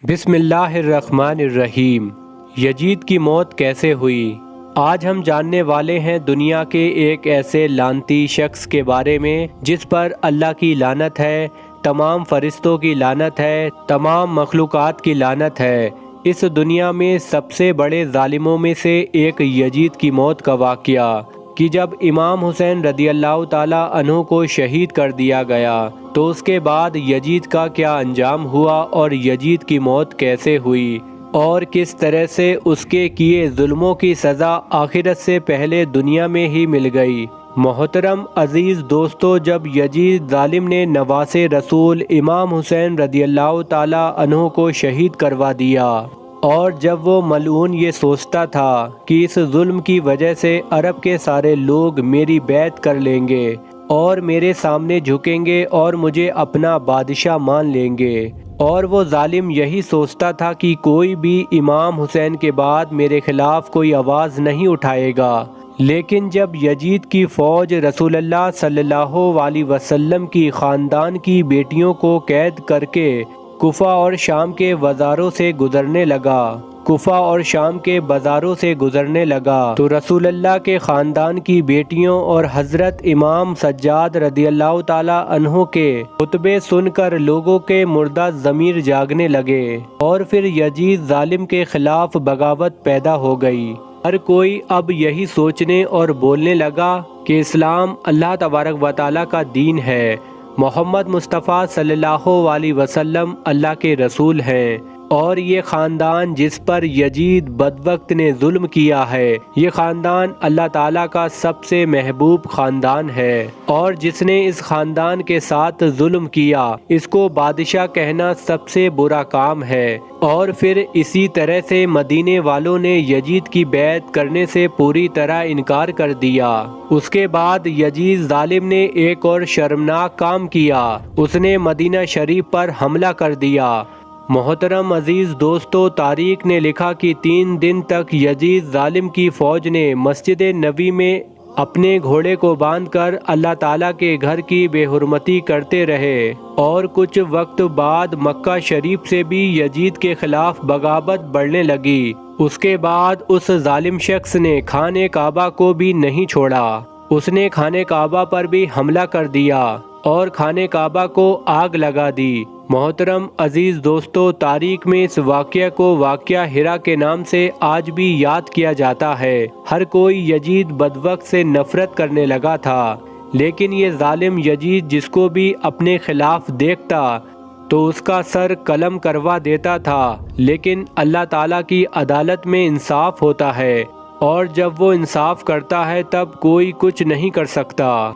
بسم اللہ الرحمن الرحیم۔ یزید کی موت کیسے ہوئی؟ آج ہم جاننے والے ہیں دنیا کے ایک ایسے لعنتی شخص کے بارے میں جس پر اللہ کی لعنت ہے، تمام فرشتوں کی لعنت ہے، تمام مخلوقات کی لعنت ہے۔ اس دنیا میں سب سے بڑے ظالموں میں سے ایک یزید کی موت کا واقعہ کہ جب امام حسین رضی اللہ تعالیٰ عنہ کو شہید کر دیا گیا تو اس کے بعد یزید کا کیا انجام ہوا اور یزید کی موت کیسے ہوئی اور کس طرح سے اس کے کیے ظلموں کی سزا آخرت سے پہلے دنیا میں ہی مل گئی۔ محترم عزیز دوستو، جب یزید ظالم نے نواسے رسول امام حسین رضی اللہ تعالیٰ عنہ کو شہید کروا دیا اور جب وہ ملعون یہ سوچتا تھا کہ اس ظلم کی وجہ سے عرب کے سارے لوگ میری بیعت کر لیں گے اور میرے سامنے جھکیں گے اور مجھے اپنا بادشاہ مان لیں گے، اور وہ ظالم یہی سوچتا تھا کہ کوئی بھی امام حسین کے بعد میرے خلاف کوئی آواز نہیں اٹھائے گا، لیکن جب یزید کی فوج رسول اللہ صلی اللہ علیہ وسلم کی خاندان کی بیٹیوں کو قید کر کے کوفہ اور شام کے بازاروں سے گزرنے لگا تو رسول اللہ کے خاندان کی بیٹیوں اور حضرت امام سجاد رضی اللہ تعالیٰ عنہ کے خطبے سن کر لوگوں کے مردہ ضمیر جاگنے لگے اور پھر یزید ظالم کے خلاف بغاوت پیدا ہو گئی۔ ہر کوئی اب یہی سوچنے اور بولنے لگا کہ اسلام اللہ تبارک و تعالیٰ کا دین ہے، محمد مصطفیٰ صلی اللہ علیہ وسلم اللہ کے رسول ہیں، اور یہ خاندان جس پر یزید بدبخت نے ظلم کیا ہے، یہ خاندان اللہ تعالیٰ کا سب سے محبوب خاندان ہے، اور جس نے اس خاندان کے ساتھ ظلم کیا اس کو بادشاہ کہنا سب سے برا کام ہے۔ اور پھر اسی طرح سے مدینے والوں نے یزید کی بیعت کرنے سے پوری طرح انکار کر دیا۔ اس کے بعد یزید ظالم نے ایک اور شرمناک کام کیا، اس نے مدینہ شریف پر حملہ کر دیا۔ محترم عزیز دوستو، تاریخ نے لکھا کہ 3 دن تک یزید ظالم کی فوج نے مسجد نبوی میں اپنے گھوڑے کو باندھ کر اللہ تعالیٰ کے گھر کی بے حرمتی کرتے رہے، اور کچھ وقت بعد مکہ شریف سے بھی یزید کے خلاف بغاوت بڑھنے لگی۔ اس کے بعد اس ظالم شخص نے خانہ کعبہ کو بھی نہیں چھوڑا، اس نے خانہ کعبہ پر بھی حملہ کر دیا اور خانہ کعبہ کو آگ لگا دی۔ محترم عزیز دوستو، تاریخ میں اس واقعہ کو واقعہ ہرا کے نام سے آج بھی یاد کیا جاتا ہے۔ ہر کوئی یزید بدبخت سے نفرت کرنے لگا تھا، لیکن یہ ظالم یزید جس کو بھی اپنے خلاف دیکھتا تو اس کا سر قلم کروا دیتا تھا، لیکن اللہ تعالیٰ کی عدالت میں انصاف ہوتا ہے، اور جب وہ انصاف کرتا ہے تب کوئی کچھ نہیں کر سکتا۔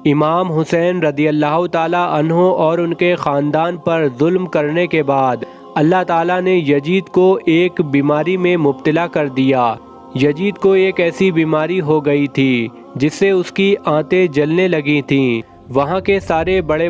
امام حسین رضی اللہ تعالیٰ عنہ اور ان کے خاندان پر ظلم کرنے کے بعد اللہ تعالیٰ نے یزید کو ایک بیماری میں مبتلا کر دیا۔ یزید کو ایک ایسی بیماری ہو گئی تھی جس سے اس کی آنتیں جلنے لگی تھیں۔ وہاں کے سارے بڑے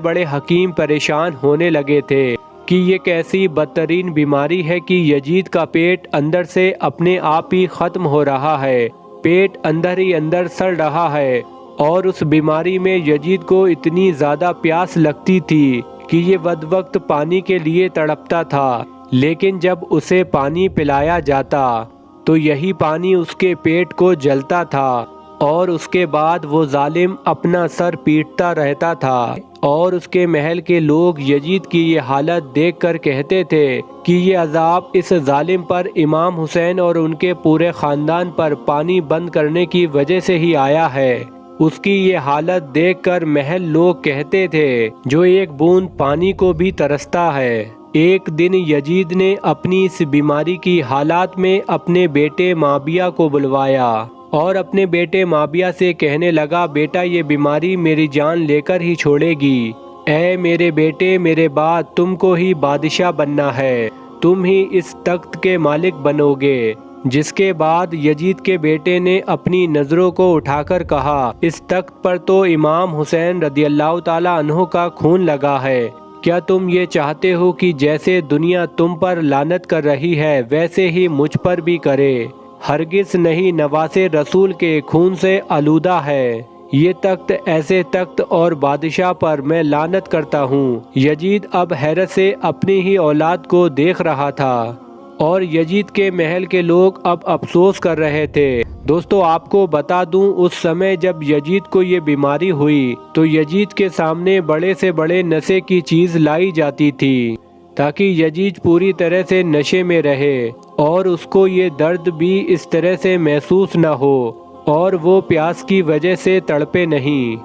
بڑے حکیم پریشان ہونے لگے تھے کہ یہ کیسی بدترین بیماری ہے کہ یزید کا پیٹ اندر سے اپنے آپ ہی ختم ہو رہا ہے، پیٹ اندر ہی اندر سڑ رہا ہے، اور اس بیماری میں یزید کو اتنی زیادہ پیاس لگتی تھی کہ یہ بدبخت پانی کے لیے تڑپتا تھا، لیکن جب اسے پانی پلایا جاتا تو یہی پانی اس کے پیٹ کو جلتا تھا، اور اس کے بعد وہ ظالم اپنا سر پیٹتا رہتا تھا، اور اس کے محل کے لوگ یزید کی یہ حالت دیکھ کر کہتے تھے کہ یہ عذاب اس ظالم پر امام حسین اور ان کے پورے خاندان پر پانی بند کرنے کی وجہ سے ہی آیا ہے۔ اس کی یہ حالت دیکھ کر محل لوگ کہتے تھے جو ایک بوند پانی کو بھی ترستا ہے۔ ایک دن یزید نے اپنی اس بیماری کی حالات میں اپنے بیٹے معاویہ کو بلوایا اور اپنے بیٹے معاویہ سے کہنے لگا، بیٹا یہ بیماری میری جان لے کر ہی چھوڑے گی، اے میرے بیٹے، میرے بعد تم کو ہی بادشاہ بننا ہے، تم ہی اس تخت کے مالک بنو گے۔ جس کے بعد یزید کے بیٹے نے اپنی نظروں کو اٹھا کر کہا، اس تخت پر تو امام حسین رضی اللہ تعالیٰ عنہ کا خون لگا ہے، کیا تم یہ چاہتے ہو کہ جیسے دنیا تم پر لعنت کر رہی ہے ویسے ہی مجھ پر بھی کرے؟ ہرگز نہیں، نواسے رسول کے خون سے آلودہ ہے، یہ تخت ایسے تخت اور بادشاہ پر میں لعنت کرتا ہوں۔ یزید اب حیرت سے اپنی ہی اولاد کو دیکھ رہا تھا اور یزید کے محل کے لوگ اب افسوس کر رہے تھے۔ دوستو آپ کو بتا دوں، اس سمے جب یزید کو یہ بیماری ہوئی تو یزید کے سامنے بڑے سے بڑے نشے کی چیز لائی جاتی تھی تاکہ یزید پوری طرح سے نشے میں رہے اور اس کو یہ درد بھی اس طرح سے محسوس نہ ہو اور وہ پیاس کی وجہ سے تڑپے نہیں۔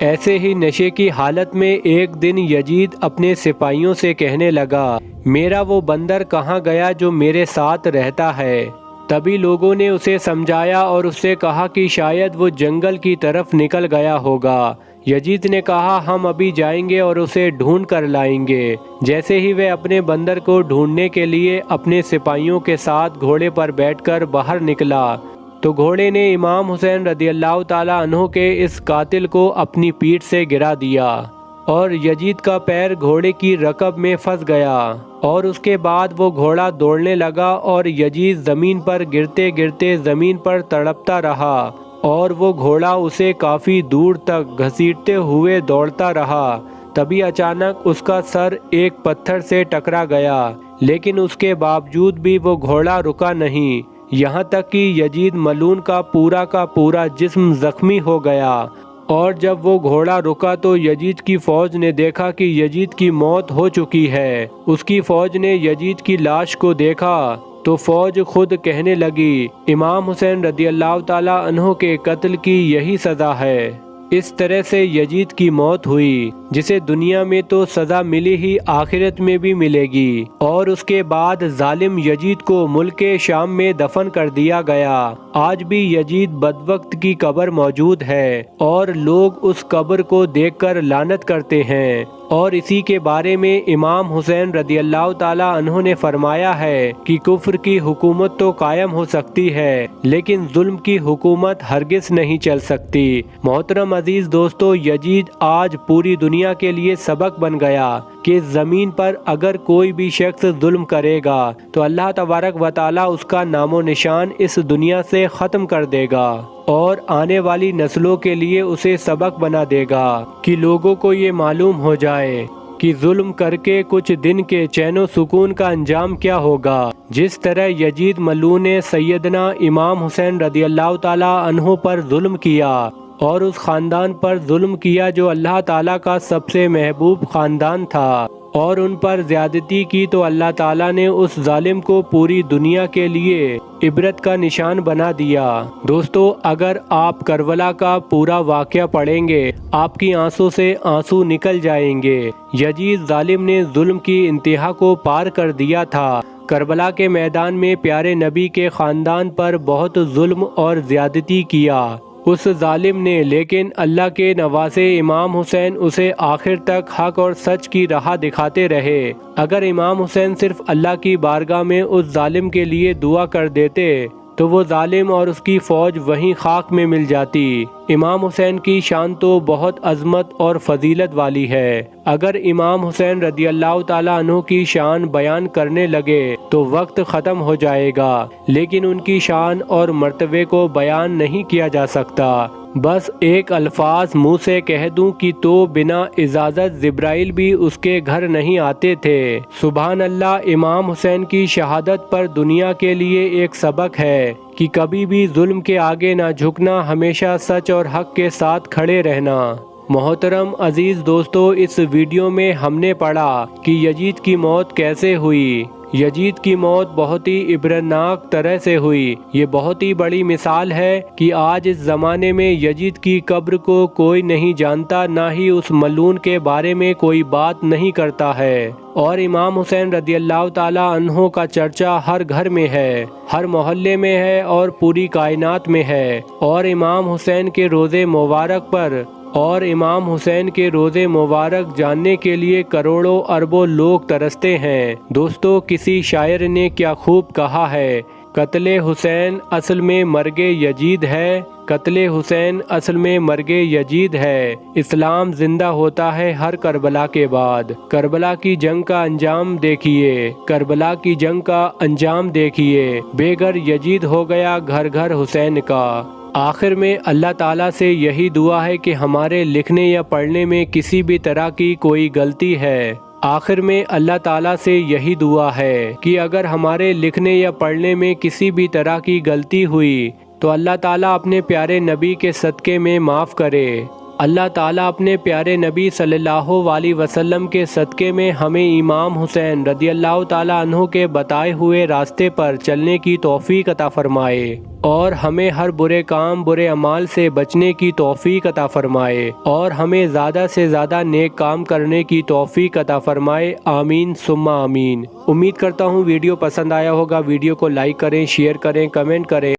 ایسے ہی نشے کی حالت میں ایک دن یزید اپنے سپاہیوں سے کہنے لگا، میرا وہ بندر کہاں گیا جو میرے ساتھ رہتا ہے؟ تبھی لوگوں نے اسے سمجھایا اور اس سے کہا کہ شاید وہ جنگل کی طرف نکل گیا ہوگا۔ یزید نے کہا، ہم ابھی جائیں گے اور اسے ڈھونڈ کر لائیں گے۔ جیسے ہی وہ اپنے بندر کو ڈھونڈنے کے لیے اپنے سپاہیوں کے ساتھ گھوڑے پر بیٹھ کر باہر نکلا تو گھوڑے نے امام حسین رضی اللہ تعالیٰ عنہ کے اس قاتل کو اپنی پیٹھ سے گرا دیا اور یزید کا پیر گھوڑے کی رکب میں پھنس گیا اور اس کے بعد وہ گھوڑا دوڑنے لگا اور یزید زمین پر گرتے گرتے زمین پر تڑپتا رہا اور وہ گھوڑا اسے کافی دور تک گھسیٹتے ہوئے دوڑتا رہا۔ تبھی اچانک اس کا سر ایک پتھر سے ٹکرا گیا، لیکن اس کے باوجود بھی وہ گھوڑا رکا نہیں، یہاں تک کہ یزید ملعون کا پورا جسم زخمی ہو گیا۔ اور جب وہ گھوڑا رکا تو یزید کی فوج نے دیکھا کہ یزید کی موت ہو چکی ہے۔ اس کی فوج نے یزید کی لاش کو دیکھا تو فوج خود کہنے لگی، امام حسین رضی اللہ تعالیٰ عنہ کے قتل کی یہی سزا ہے۔ اس طرح سے یزید کی موت ہوئی، جسے دنیا میں تو سزا ملی ہی آخرت میں بھی ملے گی۔ اور اس کے بعد ظالم یزید کو ملک شام میں دفن کر دیا گیا۔ آج بھی یزید بدبخت کی قبر موجود ہے اور لوگ اس قبر کو دیکھ کر لعنت کرتے ہیں۔ اور اسی کے بارے میں امام حسین رضی اللہ تعالیٰ عنہ نے فرمایا ہے کہ کفر کی حکومت تو قائم ہو سکتی ہے لیکن ظلم کی حکومت ہرگز نہیں چل سکتی۔ محترم عزیز دوستو، یزید آج پوری دنیا کے لیے سبق بن گیا کہ زمین پر اگر کوئی بھی شخص ظلم کرے گا تو اللہ تبارک و تعالیٰ اس کا نام و نشان اس دنیا سے ختم کر دے گا اور آنے والی نسلوں کے لیے اسے سبق بنا دے گا کہ لوگوں کو یہ معلوم ہو جائے کہ ظلم کر کے کچھ دن کے چین و سکون کا انجام کیا ہوگا۔ جس طرح یزید ملعون نے سیدنا امام حسین رضی اللہ تعالیٰ عنہ پر ظلم کیا اور اس خاندان پر ظلم کیا جو اللہ تعالیٰ کا سب سے محبوب خاندان تھا اور ان پر زیادتی کی، تو اللہ تعالیٰ نے اس ظالم کو پوری دنیا کے لیے عبرت کا نشان بنا دیا۔ دوستو اگر آپ کربلا کا پورا واقعہ پڑھیں گے آپ کی آنسوں سے آنسو نکل جائیں گے۔ یزید ظالم نے ظلم کی انتہا کو پار کر دیا تھا۔ کربلا کے میدان میں پیارے نبی کے خاندان پر بہت ظلم اور زیادتی کیا اس ظالم نے، لیکن اللہ کے نواسے امام حسین اسے آخر تک حق اور سچ کی راہ دکھاتے رہے۔ اگر امام حسین صرف اللہ کی بارگاہ میں اس ظالم کے لیے دعا کر دیتے تو وہ ظالم اور اس کی فوج وہیں خاک میں مل جاتی۔ امام حسین کی شان تو بہت عظمت اور فضیلت والی ہے۔ اگر امام حسین رضی اللہ تعالیٰ عنہ کی شان بیان کرنے لگے تو وقت ختم ہو جائے گا، لیکن ان کی شان اور مرتبے کو بیان نہیں کیا جا سکتا۔ بس ایک الفاظ منہ سے کہہ دوں کہ تو بنا اجازت جبرائیل بھی اس کے گھر نہیں آتے تھے۔ سبحان اللہ، امام حسین کی شہادت پر دنیا کے لیے ایک سبق ہے کہ کبھی بھی ظلم کے آگے نہ جھکنا، ہمیشہ سچ اور حق کے ساتھ کھڑے رہنا۔ محترم عزیز دوستو، اس ویڈیو میں ہم نے پڑھا کہ یزید کی موت کیسے ہوئی۔ یزید کی موت بہت ہی عبرتناک طرح سے ہوئی۔ یہ بہت ہی بڑی مثال ہے کہ آج اس زمانے میں یزید کی قبر کو کوئی نہیں جانتا، نہ ہی اس ملعون کے بارے میں کوئی بات نہیں کرتا ہے، اور امام حسین رضی اللہ تعالیٰ عنہ کا چرچا ہر گھر میں ہے، ہر محلے میں ہے اور پوری کائنات میں ہے، اور امام حسین کے روزے مبارک جاننے کے لیے کروڑوں اربوں لوگ ترستے ہیں۔ دوستو کسی شاعر نے کیا خوب کہا ہے، قتل حسین اصل میں مرگ یزید ہے، قتل حسین اصل میں مرگ یزید ہے، اسلام زندہ ہوتا ہے ہر کربلا کے بعد۔ کربلا کی جنگ کا انجام دیکھیے، کربلا کی جنگ کا انجام دیکھیے، بے گھر یزید ہو گیا گھر گھر حسین کا۔ آخر میں اللہ تعالیٰ سے یہی دعا ہے کہ ہمارے لکھنے یا پڑھنے میں کسی بھی طرح کی کوئی غلطی ہے، آخر میں اللہ تعالیٰ سے یہی دعا ہے کہ اگر ہمارے لکھنے یا پڑھنے میں کسی بھی طرح کی غلطی ہوئی تو اللہ تعالیٰ اپنے پیارے نبی کے صدقے میں معاف کرے۔ اللہ تعالیٰ اپنے پیارے نبی صلی اللہ علیہ وسلم کے صدقے میں ہمیں امام حسین رضی اللہ تعالیٰ عنہ کے بتائے ہوئے راستے پر چلنے کی توفیق عطا فرمائے اور ہمیں ہر برے کام برے اعمال سے بچنے کی توفیق عطا فرمائے اور ہمیں زیادہ سے زیادہ نیک کام کرنے کی توفیق عطا فرمائے، آمین ثم آمین۔ امید کرتا ہوں ویڈیو پسند آیا ہوگا، ویڈیو کو لائک کریں، شیئر کریں، کمنٹ کریں۔